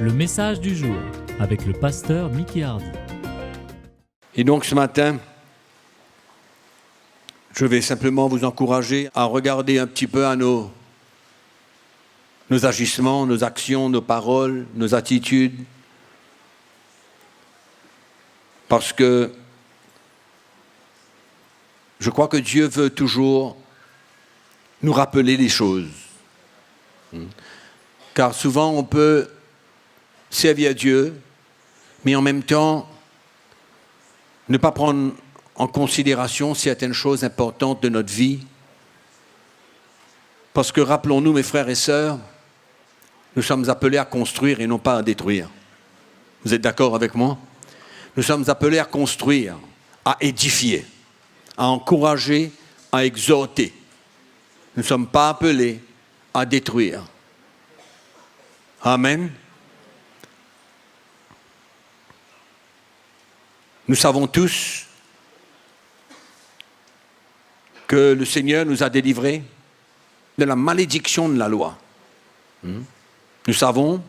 Le message du jour avec le pasteur Mickey Hardy. Et donc ce matin, je vais simplement vous encourager à regarder un petit peu à nos agissements, nos actions, nos paroles, nos attitudes. Parce que je crois que Dieu veut toujours nous rappeler les choses. Car souvent on peut servir Dieu, mais en même temps ne pas prendre en considération certaines choses importantes de notre vie. Parce que rappelons-nous, mes frères et sœurs, nous sommes appelés à construire et non pas à détruire. Vous êtes d'accord avec moi? Nous sommes appelés à construire, à édifier, à encourager, à exhorter. Nous ne sommes pas appelés à détruire. Amen. Nous savons tous que le Seigneur nous a délivrés de la malédiction de la loi. Nous savons,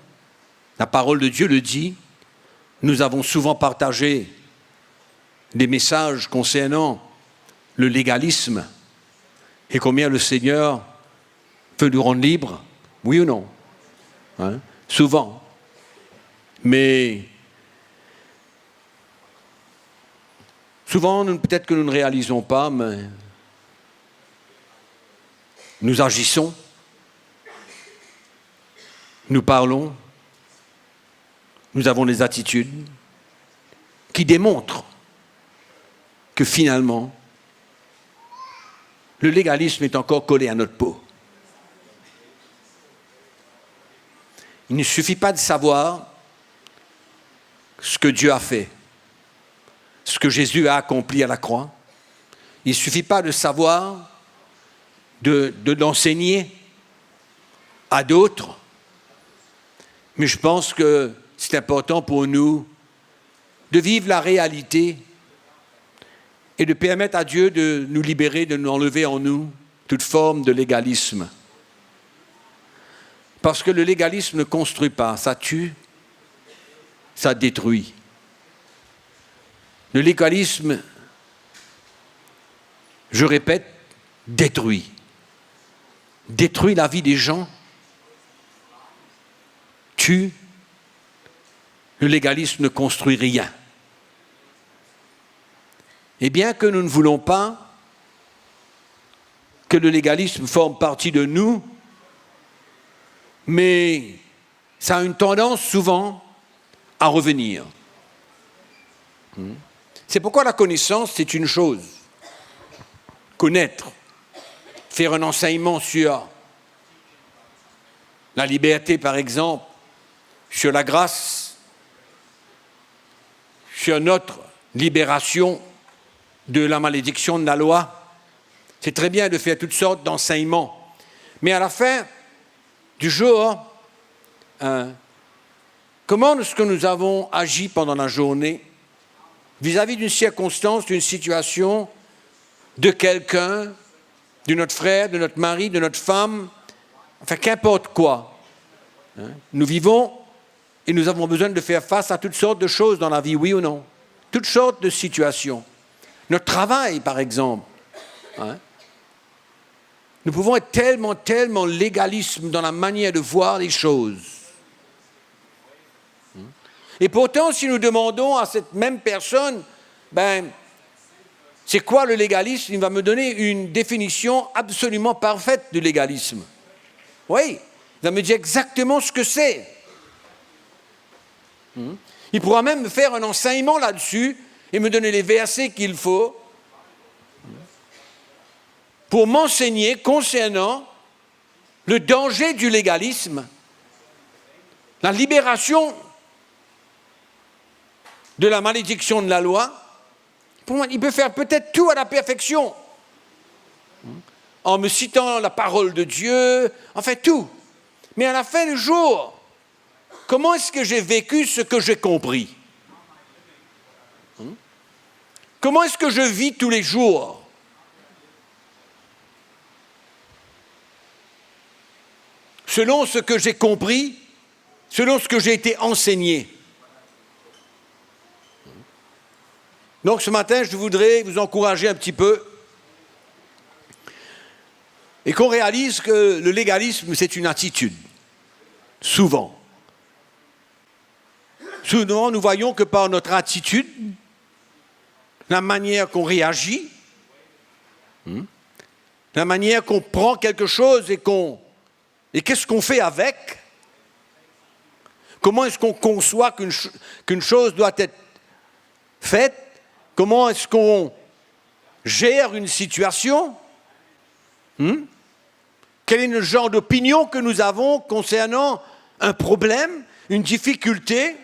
la parole de Dieu le dit, nous avons souvent partagé des messages concernant le légalisme et combien le Seigneur veut nous rendre libres, oui ou non? Souvent. Mais souvent, peut-être que nous ne réalisons pas, mais nous agissons, nous parlons, nous avons des attitudes qui démontrent que finalement, le légalisme est encore collé à notre peau. Il ne suffit pas de savoir ce que Dieu a fait, ce que Jésus a accompli à la croix. Il ne suffit pas de savoir, de l'enseigner à d'autres. Mais je pense que c'est important pour nous de vivre la réalité et de permettre à Dieu de nous libérer, de nous enlever en nous toute forme de légalisme. Parce que le légalisme ne construit pas, ça tue, ça détruit. Le légalisme, je répète, détruit. Détruit la vie des gens, tue. Le légalisme ne construit rien. Et bien que nous ne voulons pas que le légalisme forme partie de nous, mais ça a une tendance souvent à revenir. C'est pourquoi la connaissance, c'est une chose. Connaître, faire un enseignement sur la liberté, par exemple, sur la grâce, sur notre libération de la malédiction de la loi. C'est très bien de faire toutes sortes d'enseignements. Mais à la fin du jour, comment est-ce que nous avons agi pendant la journée vis-à-vis d'une circonstance, d'une situation, de quelqu'un, de notre frère, de notre mari, de notre femme, enfin qu'importe quoi. Nous vivons et nous avons besoin de faire face à toutes sortes de choses dans la vie, oui ou non? Toutes sortes de situations. Notre travail, par exemple. Nous pouvons être tellement légalisme dans la manière de voir les choses. Et pourtant, si nous demandons à cette même personne, c'est quoi le légalisme? Il va me donner une définition absolument parfaite du légalisme. Oui, il va me dire exactement ce que c'est. Il pourra même me faire un enseignement là-dessus et me donner les versets qu'il faut pour m'enseigner concernant le danger du légalisme, la libération de la malédiction de la loi. Pour moi, il peut faire peut-être tout à la perfection, en me citant la parole de Dieu, enfin tout. Mais à la fin du jour, comment est-ce que j'ai vécu ce que j'ai compris? Comment est-ce que je vis tous les jours? Selon ce que j'ai compris, selon ce que j'ai été enseigné. Donc ce matin, je voudrais vous encourager un petit peu et qu'on réalise que le légalisme, c'est une attitude. Souvent. Souvent, nous voyons que par notre attitude, la manière qu'on réagit, la manière qu'on prend quelque chose et qu'est-ce qu'on fait avec, comment est-ce qu'on conçoit qu'une chose doit être faite, comment est-ce qu'on gère une situation, quel est le genre d'opinion que nous avons concernant un problème, une difficulté.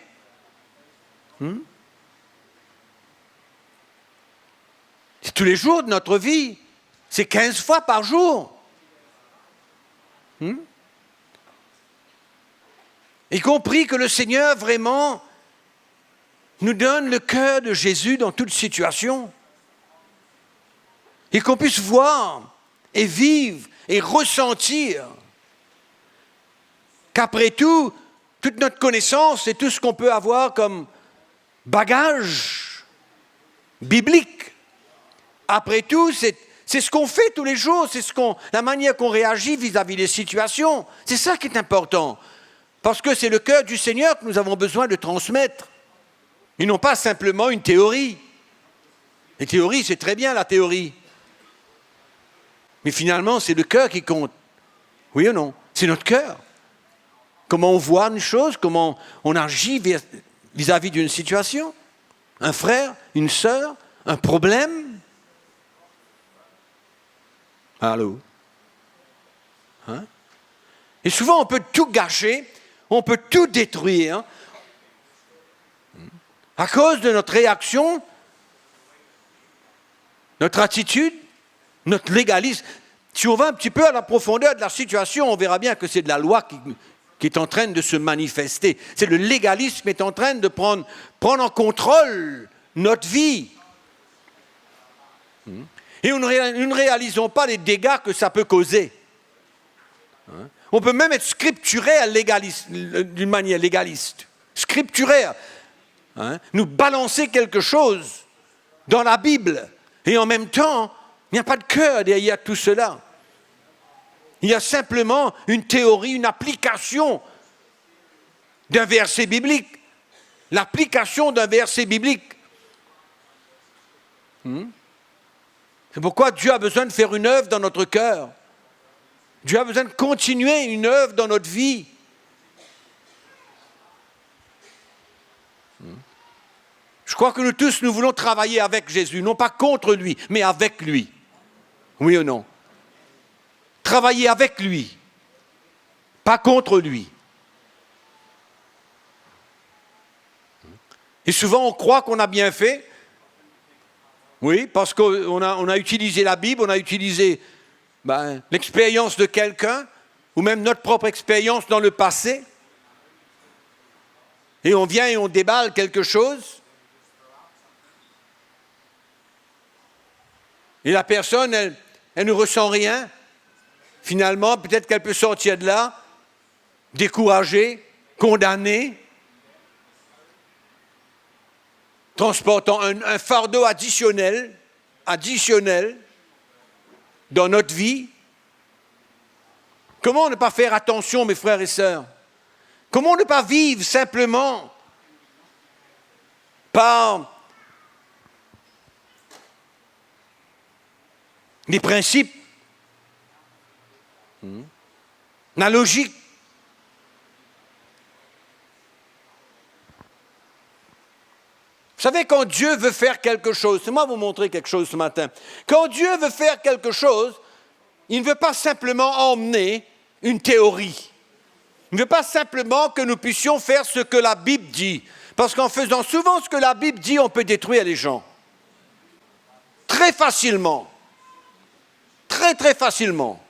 C'est tous les jours de notre vie. C'est 15 fois par jour. Y compris que le Seigneur vraiment nous donne le cœur de Jésus dans toute situation. Et qu'on puisse voir et vivre et ressentir qu'après tout, toute notre connaissance et tout ce qu'on peut avoir comme bagage biblique, après tout, c'est ce qu'on fait tous les jours, la manière qu'on réagit vis-à-vis des situations. C'est ça qui est important. Parce que c'est le cœur du Seigneur que nous avons besoin de transmettre. Et non pas simplement une théorie. Les théories, c'est très bien la théorie. Mais finalement, c'est le cœur qui compte. Oui ou non? C'est notre cœur. Comment on voit une chose, comment on agit vis-à-vis d'une situation. Un frère, une sœur, un problème. Allô? Et souvent, on peut tout gâcher, on peut tout détruire à cause de notre réaction, notre attitude, notre légalisme. Si on va un petit peu à la profondeur de la situation, on verra bien que c'est de la loi qui est en train de se manifester. C'est le légalisme qui est en train de prendre en contrôle notre vie. Et nous ne réalisons pas les dégâts que ça peut causer. On peut même être scripturaire d'une manière légaliste. Scripturaire. Nous balancer quelque chose dans la Bible. Et en même temps, il n'y a pas de cœur derrière tout cela. Il y a simplement une théorie, une application d'un verset biblique. L'application d'un verset biblique. C'est pourquoi Dieu a besoin de faire une œuvre dans notre cœur. Dieu a besoin de continuer une œuvre dans notre vie. Je crois que nous tous, nous voulons travailler avec Jésus, non pas contre lui, mais avec lui. Oui ou non? Travailler avec lui, pas contre lui. Et souvent, on croit qu'on a bien fait. Oui, parce qu'on a utilisé la Bible, on a utilisé l'expérience de quelqu'un, ou même notre propre expérience dans le passé. Et on vient et on déballe quelque chose. Et la personne, elle ne ressent rien. Finalement, peut-être qu'elle peut sortir de là, découragée, condamnée, transportant un fardeau additionnel dans notre vie. Comment ne pas faire attention, mes frères et sœurs? Comment ne pas vivre simplement par des principes, la logique. Vous savez, quand Dieu veut faire quelque chose, c'est moi vous montrer quelque chose ce matin. Quand Dieu veut faire quelque chose, il ne veut pas simplement emmener une théorie. Il ne veut pas simplement que nous puissions faire ce que la Bible dit. Parce qu'en faisant souvent ce que la Bible dit, on peut détruire les gens. Très facilement. Très, très facilement.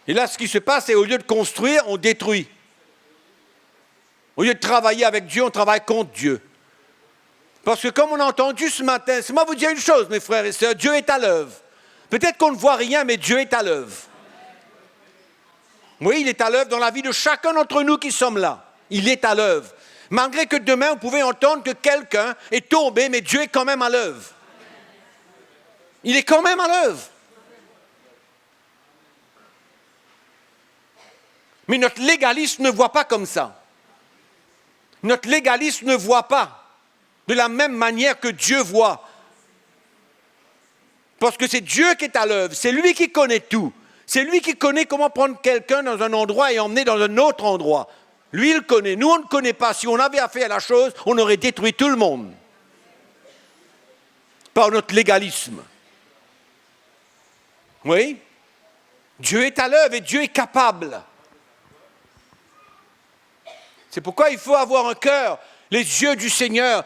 Et là, ce qui se passe, c'est au lieu de construire, on détruit. Au lieu de travailler avec Dieu, on travaille contre Dieu. Parce que comme on a entendu ce matin, c'est moi vous dire une chose, mes frères et sœurs, Dieu est à l'œuvre. Peut-être qu'on ne voit rien, mais Dieu est à l'œuvre. Oui, il est à l'œuvre dans la vie de chacun d'entre nous qui sommes là. Il est à l'œuvre. Malgré que demain, vous pouvez entendre que quelqu'un est tombé, mais Dieu est quand même à l'œuvre. Il est quand même à l'œuvre. Mais notre légaliste ne voit pas comme ça. Notre légaliste ne voit pas de la même manière que Dieu voit. Parce que c'est Dieu qui est à l'œuvre, c'est lui qui connaît tout. C'est lui qui connaît comment prendre quelqu'un dans un endroit et emmener dans un autre endroit. Lui, il connaît. Nous, on ne connaît pas. Si on avait affaire à la chose, on aurait détruit tout le monde. Par notre légalisme. Oui? Dieu est à l'œuvre et Dieu est capable. C'est pourquoi il faut avoir un cœur, les yeux du Seigneur.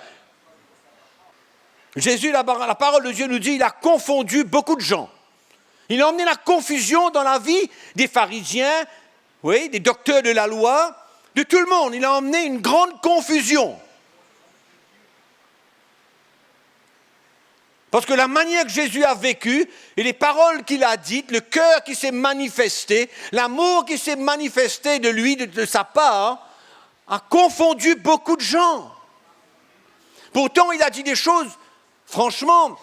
Jésus, la parole de Dieu nous dit, il a confondu beaucoup de gens. Il a emmené la confusion dans la vie des pharisiens, oui, des docteurs de la loi, de tout le monde. Il a emmené une grande confusion. Parce que la manière que Jésus a vécu, et les paroles qu'il a dites, le cœur qui s'est manifesté, l'amour qui s'est manifesté de lui, de sa part, a confondu beaucoup de gens. Pourtant, il a dit des choses, franchement,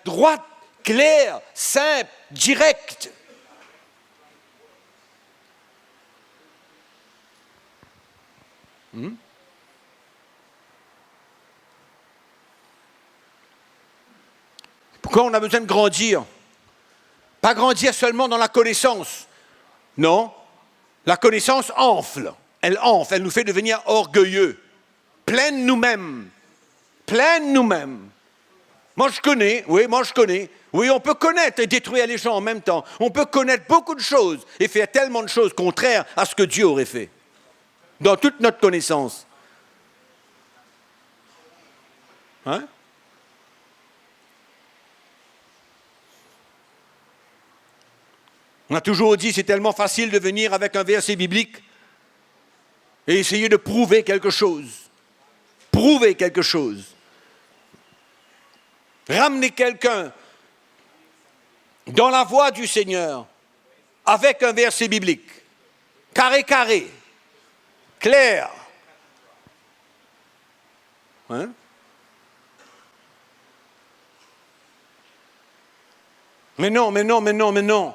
droites, claires, simples, directes. Pourquoi on a besoin de grandir? Pas grandir seulement dans la connaissance. Non, la connaissance enfle. Elle enfle, elle nous fait devenir orgueilleux. Plein de nous-mêmes. Plein de nous-mêmes. Moi je connais. Oui, on peut connaître et détruire les gens en même temps. On peut connaître beaucoup de choses et faire tellement de choses contraires à ce que Dieu aurait fait. Dans toute notre connaissance. Hein? On a toujours dit, c'est tellement facile de venir avec un verset biblique et essayer de prouver quelque chose. Prouver quelque chose. Ramener quelqu'un dans la voie du Seigneur avec un verset biblique. Carré, clair. Hein? Mais non.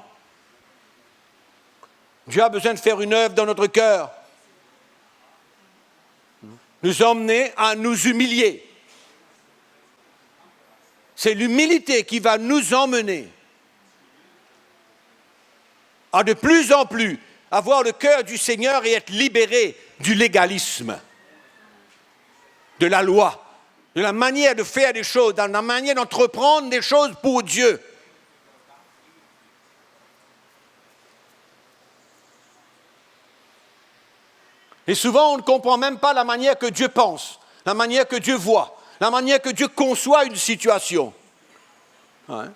Dieu a besoin de faire une œuvre dans notre cœur. Nous emmener à nous humilier. C'est l'humilité qui va nous emmener à de plus en plus avoir le cœur du Seigneur et être libéré du légalisme, de la loi, de la manière de faire des choses, de la manière d'entreprendre des choses pour Dieu. Et souvent, on ne comprend même pas la manière que Dieu pense, la manière que Dieu voit, la manière que Dieu conçoit une situation. Hein?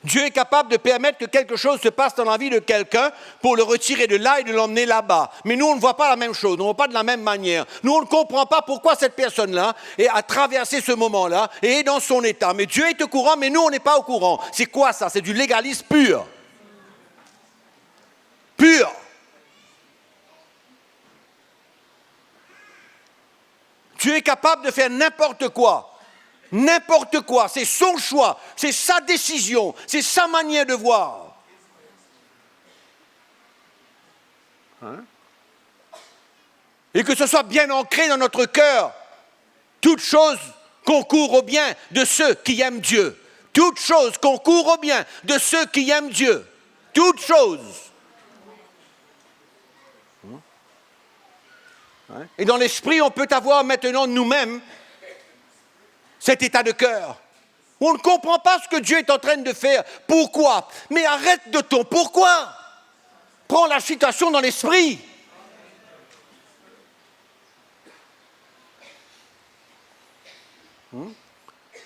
Dieu est capable de permettre que quelque chose se passe dans la vie de quelqu'un pour le retirer de là et de l'emmener là-bas. Mais nous, on ne voit pas la même chose, on ne voit pas de la même manière. Nous, on ne comprend pas pourquoi cette personne-là a traversé ce moment-là et est dans son état. Mais Dieu est au courant, mais nous, on n'est pas au courant. C'est quoi ça? C'est du légalisme pur. Pur. Dieu est capable de faire n'importe quoi. N'importe quoi. C'est son choix. C'est sa décision. C'est sa manière de voir. Hein? Et que ce soit bien ancré dans notre cœur. Toute chose concourt au bien de ceux qui aiment Dieu. Toute chose concourt au bien de ceux qui aiment Dieu. Toute chose. Et dans l'esprit, on peut avoir maintenant nous-mêmes cet état de cœur. On ne comprend pas ce que Dieu est en train de faire. Pourquoi? Mais arrête de ton pourquoi. Prends la situation dans l'esprit. Il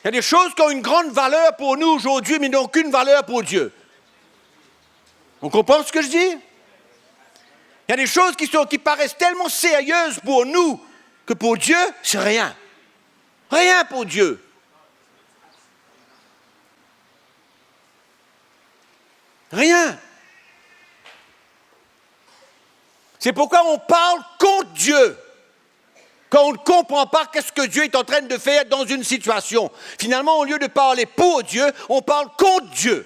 y a des choses qui ont une grande valeur pour nous aujourd'hui, mais n'ont aucune valeur pour Dieu. On comprend ce que je dis? Il y a des choses qui paraissent tellement sérieuses pour nous que pour Dieu, c'est rien. Rien pour Dieu. Rien. C'est pourquoi on parle contre Dieu. Quand on ne comprend pas qu'est-ce que Dieu est en train de faire dans une situation. Finalement, au lieu de parler pour Dieu, on parle contre Dieu.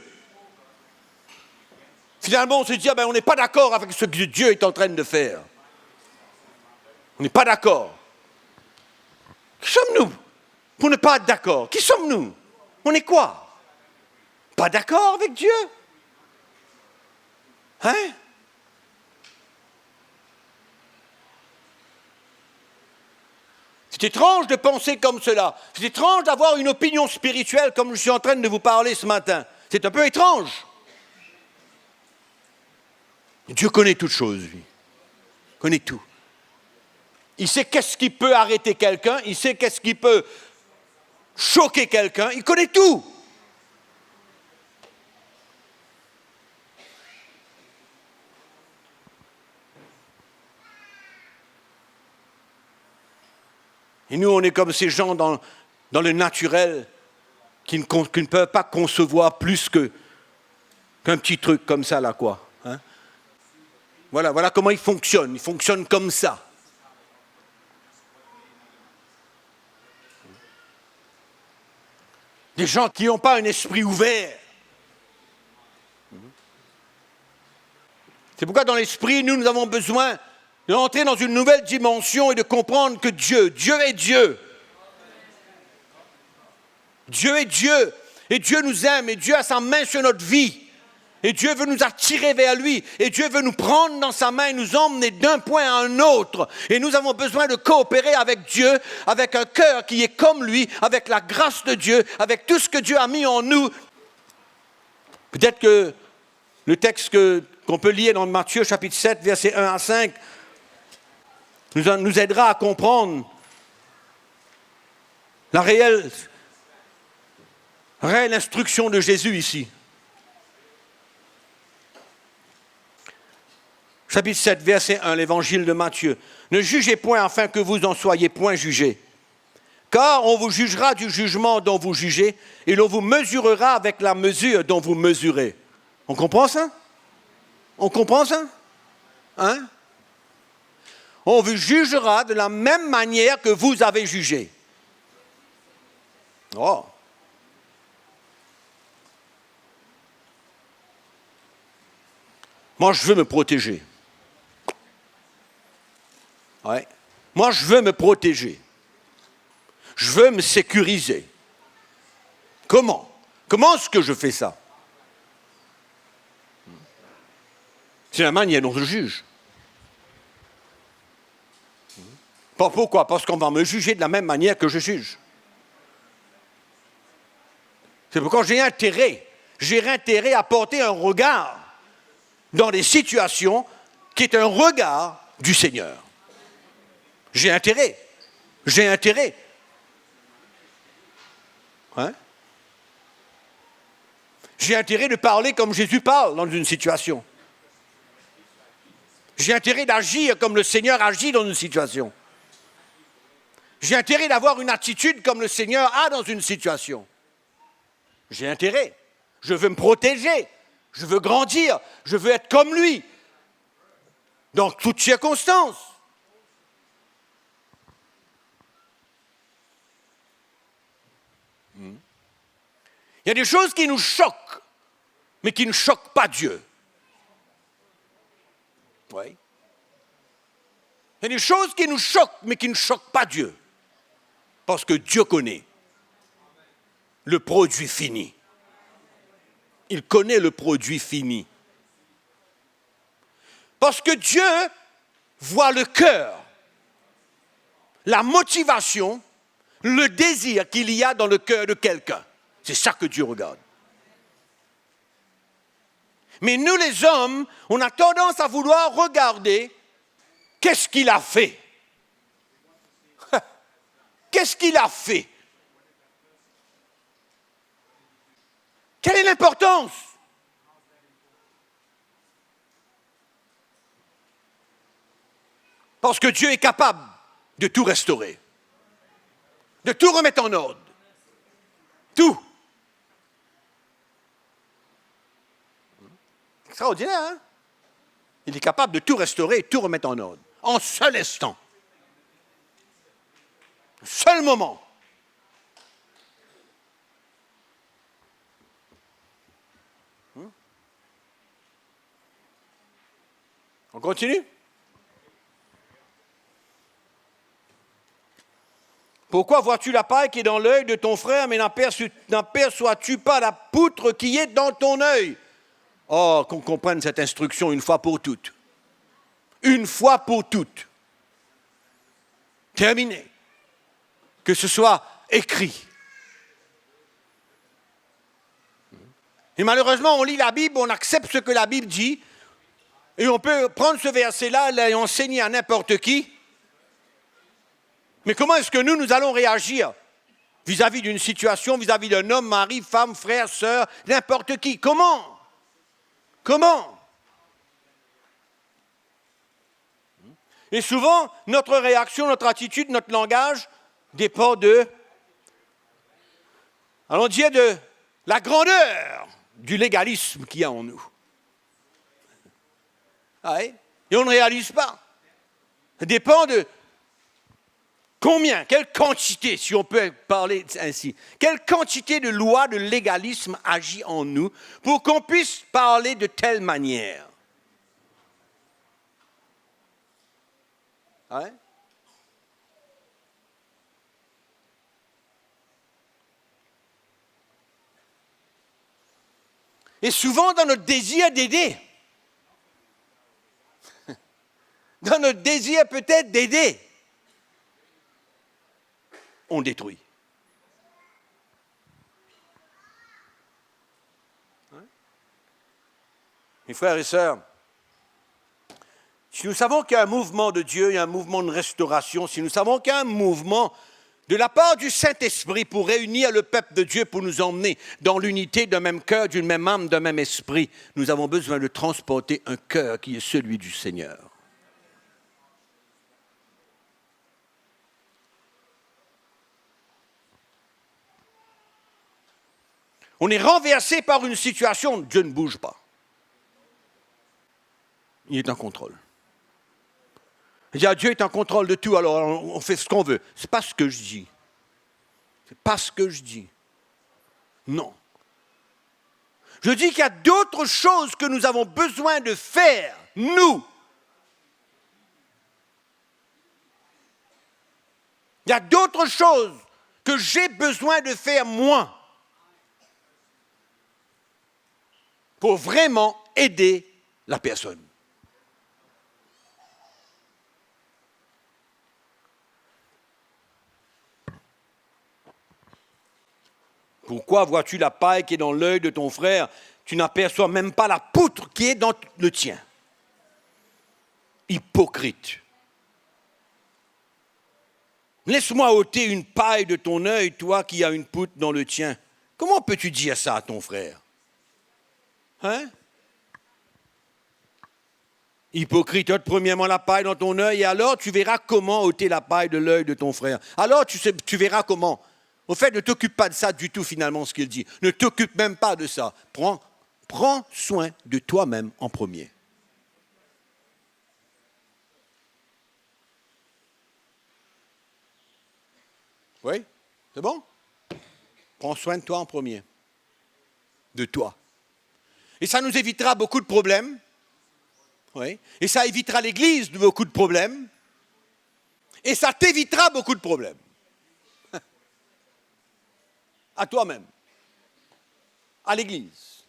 Finalement, on se dit, on n'est pas d'accord avec ce que Dieu est en train de faire. On n'est pas d'accord. Qui sommes-nous pour ne pas être d'accord? Qui sommes-nous? On est quoi? Pas d'accord avec Dieu? Hein? C'est étrange de penser comme cela. C'est étrange d'avoir une opinion spirituelle comme je suis en train de vous parler ce matin. C'est un peu étrange. Dieu connaît toutes choses, lui. Il connaît tout. Il sait qu'est-ce qui peut arrêter quelqu'un, il sait qu'est-ce qui peut choquer quelqu'un, il connaît tout. Et nous, on est comme ces gens dans le naturel qui ne peuvent pas concevoir plus qu'un petit truc comme ça, là, quoi. Hein? Voilà comment ils fonctionnent. Ils fonctionnent comme ça. Des gens qui n'ont pas un esprit ouvert. C'est pourquoi dans l'esprit, nous avons besoin d'entrer dans une nouvelle dimension et de comprendre que Dieu est Dieu. Dieu est Dieu. Et Dieu nous aime. Et Dieu a sa main sur notre vie. Et Dieu veut nous attirer vers lui. Et Dieu veut nous prendre dans sa main et nous emmener d'un point à un autre. Et nous avons besoin de coopérer avec Dieu, avec un cœur qui est comme lui, avec la grâce de Dieu, avec tout ce que Dieu a mis en nous. Peut-être que le texte qu'on peut lire dans Matthieu chapitre 7, versets 1 à 5, nous aidera à comprendre la réelle instruction de Jésus ici. Chapitre 7, verset 1, l'évangile de Matthieu. Ne jugez point afin que vous en soyez point jugés. Car on vous jugera du jugement dont vous jugez et l'on vous mesurera avec la mesure dont vous mesurez. On comprend ça? On comprend ça? Hein? On vous jugera de la même manière que vous avez jugé. Oh! Moi, je veux me protéger. Ouais. Moi, je veux me protéger. Je veux me sécuriser. Comment? Comment est-ce que je fais ça? C'est la manière dont je juge. Pourquoi? Parce qu'on va me juger de la même manière que je juge. C'est pourquoi j'ai intérêt à porter un regard dans des situations qui est un regard du Seigneur. J'ai intérêt. Hein? J'ai intérêt de parler comme Jésus parle dans une situation. J'ai intérêt d'agir comme le Seigneur agit dans une situation. J'ai intérêt d'avoir une attitude comme le Seigneur a dans une situation. J'ai intérêt. Je veux me protéger. Je veux grandir. Je veux être comme lui. Dans toutes circonstances. Il y a des choses qui nous choquent, mais qui ne choquent pas Dieu. Oui. Il y a des choses qui nous choquent, mais qui ne choquent pas Dieu. Parce que Dieu connaît le produit fini. Il connaît le produit fini. Parce que Dieu voit le cœur, la motivation, le désir qu'il y a dans le cœur de quelqu'un. C'est ça que Dieu regarde. Mais nous les hommes, on a tendance à vouloir regarder qu'est-ce qu'il a fait. Qu'est-ce qu'il a fait? Quelle est l'importance? Parce que Dieu est capable de tout restaurer, de tout remettre en ordre. Tout. Extraordinaire, hein? Il est capable de tout restaurer et tout remettre en ordre. En seul instant. Un seul moment. On continue? Pourquoi vois-tu la paille qui est dans l'œil de ton frère, mais n'aperçois-tu pas la poutre qui est dans ton œil? Oh, qu'on comprenne cette instruction une fois pour toutes. Une fois pour toutes. Terminé. Que ce soit écrit. Et malheureusement, on lit la Bible, on accepte ce que la Bible dit, et on peut prendre ce verset-là et enseigner à n'importe qui. Mais comment est-ce que nous allons réagir vis-à-vis d'une situation, vis-à-vis d'un homme, mari, femme, frère, sœur, n'importe qui? Comment? Comment? Et souvent, notre réaction, notre attitude, notre langage dépend allons dire, de la grandeur du légalisme qu'il y a en nous. Ah oui? Et on ne réalise pas. Ça dépend de combien, quelle quantité, si on peut parler ainsi, quelle quantité de loi de légalisme agit en nous pour qu'on puisse parler de telle manière. Ah ouais? Et souvent dans notre désir d'aider, dans notre désir peut-être d'aider, on détruit. Mes frères et sœurs, si nous savons qu'il y a un mouvement de Dieu, il y a un mouvement de restauration, si nous savons qu'il y a un mouvement de la part du Saint-Esprit pour réunir le peuple de Dieu, pour nous emmener dans l'unité d'un même cœur, d'une même âme, d'un même esprit, nous avons besoin de transporter un cœur qui est celui du Seigneur. On est renversé par une situation, Dieu ne bouge pas. Il est en contrôle. Dieu est en contrôle de tout, alors on fait ce qu'on veut. Ce n'est pas ce que je dis. C'est pas ce que je dis. Non. Je dis qu'il y a d'autres choses que nous avons besoin de faire, nous. Il y a d'autres choses que j'ai besoin de faire, moi, pour vraiment aider la personne. Pourquoi vois-tu la paille qui est dans l'œil de ton frère? Tu n'aperçois même pas la poutre qui est dans le tien. Hypocrite. Laisse-moi ôter une paille de ton œil, toi qui as une poutre dans le tien. Comment peux-tu dire ça à ton frère? Hein? Hypocrite, ôte premièrement la paille dans ton œil, et alors tu verras comment ôter la paille de l'œil de ton frère. Alors tu verras comment. Au fait, ne t'occupe pas de ça du tout, finalement, ce qu'il dit. Ne t'occupe même pas de ça. Prends soin de toi-même en premier. Oui? C'est bon? Prends soin de toi en premier. De toi. Et ça nous évitera beaucoup de problèmes. Oui. Et ça évitera l'Église de beaucoup de problèmes. Et ça t'évitera beaucoup de problèmes. À toi-même, à l'Église,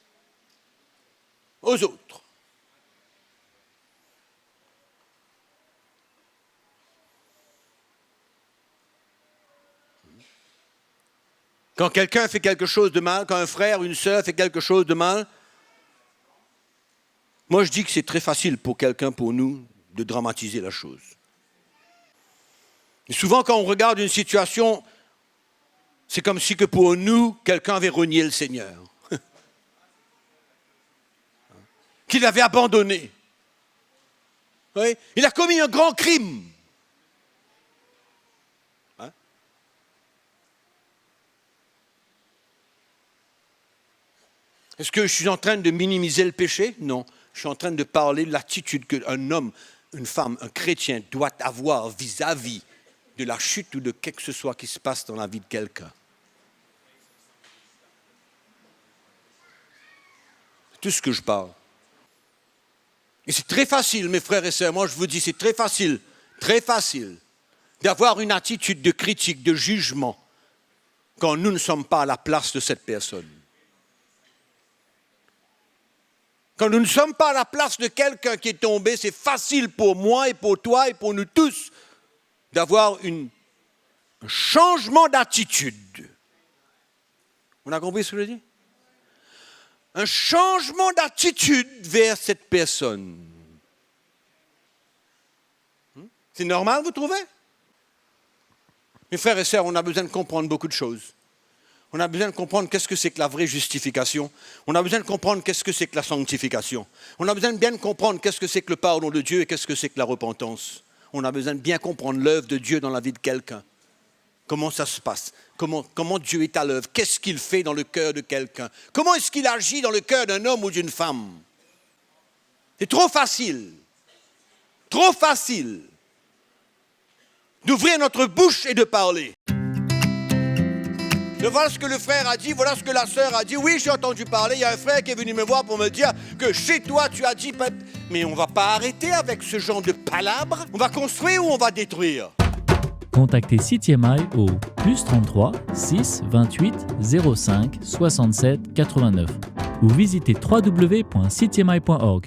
aux autres. Quand quelqu'un fait quelque chose de mal, quand un frère ou une sœur fait quelque chose de mal, moi je dis que c'est très facile pour quelqu'un, pour nous, de dramatiser la chose. Et souvent quand on regarde une situation, c'est comme si que pour nous, quelqu'un avait renié le Seigneur. Qu'il avait abandonné. Oui? Il a commis un grand crime. Hein? Est-ce que je suis en train de minimiser le péché? Non. Je suis en train de parler de l'attitude qu'un homme, une femme, un chrétien doit avoir vis-à-vis de la chute ou de quelque que ce soit qui se passe dans la vie de quelqu'un. C'est tout ce que je parle. Et c'est très facile, mes frères et sœurs, moi je vous dis, c'est très facile d'avoir une attitude de critique, de jugement, quand nous ne sommes pas à la place de cette personne. Quand nous ne sommes pas à la place de quelqu'un qui est tombé, c'est facile pour moi et pour toi et pour nous tous d'avoir un changement d'attitude. On a compris ce que je dis? Un changement d'attitude vers cette personne. C'est normal, vous trouvez? Mes frères et sœurs, on a besoin de comprendre beaucoup de choses. On a besoin de comprendre qu'est-ce que c'est que la vraie justification. On a besoin de comprendre qu'est-ce que c'est que la sanctification. On a besoin de bien comprendre qu'est-ce que c'est que le pardon de Dieu et qu'est-ce que c'est que la repentance. On a besoin de bien comprendre l'œuvre de Dieu dans la vie de quelqu'un. Comment ça se passe? Comment Dieu est à l'œuvre? Qu'est-ce qu'il fait dans le cœur de quelqu'un? Comment est-ce qu'il agit dans le cœur d'un homme ou d'une femme? C'est trop facile d'ouvrir notre bouche et de parler. De voilà ce que le frère a dit, voilà ce que la sœur a dit. Oui, j'ai entendu parler, il y a un frère qui est venu me voir pour me dire que chez toi tu as dit... Mais on ne va pas arrêter avec ce genre de palabres. On va construire ou on va détruire? Contactez CityMI au +33 6 28 05 67 89 ou visitez www.citymi.org.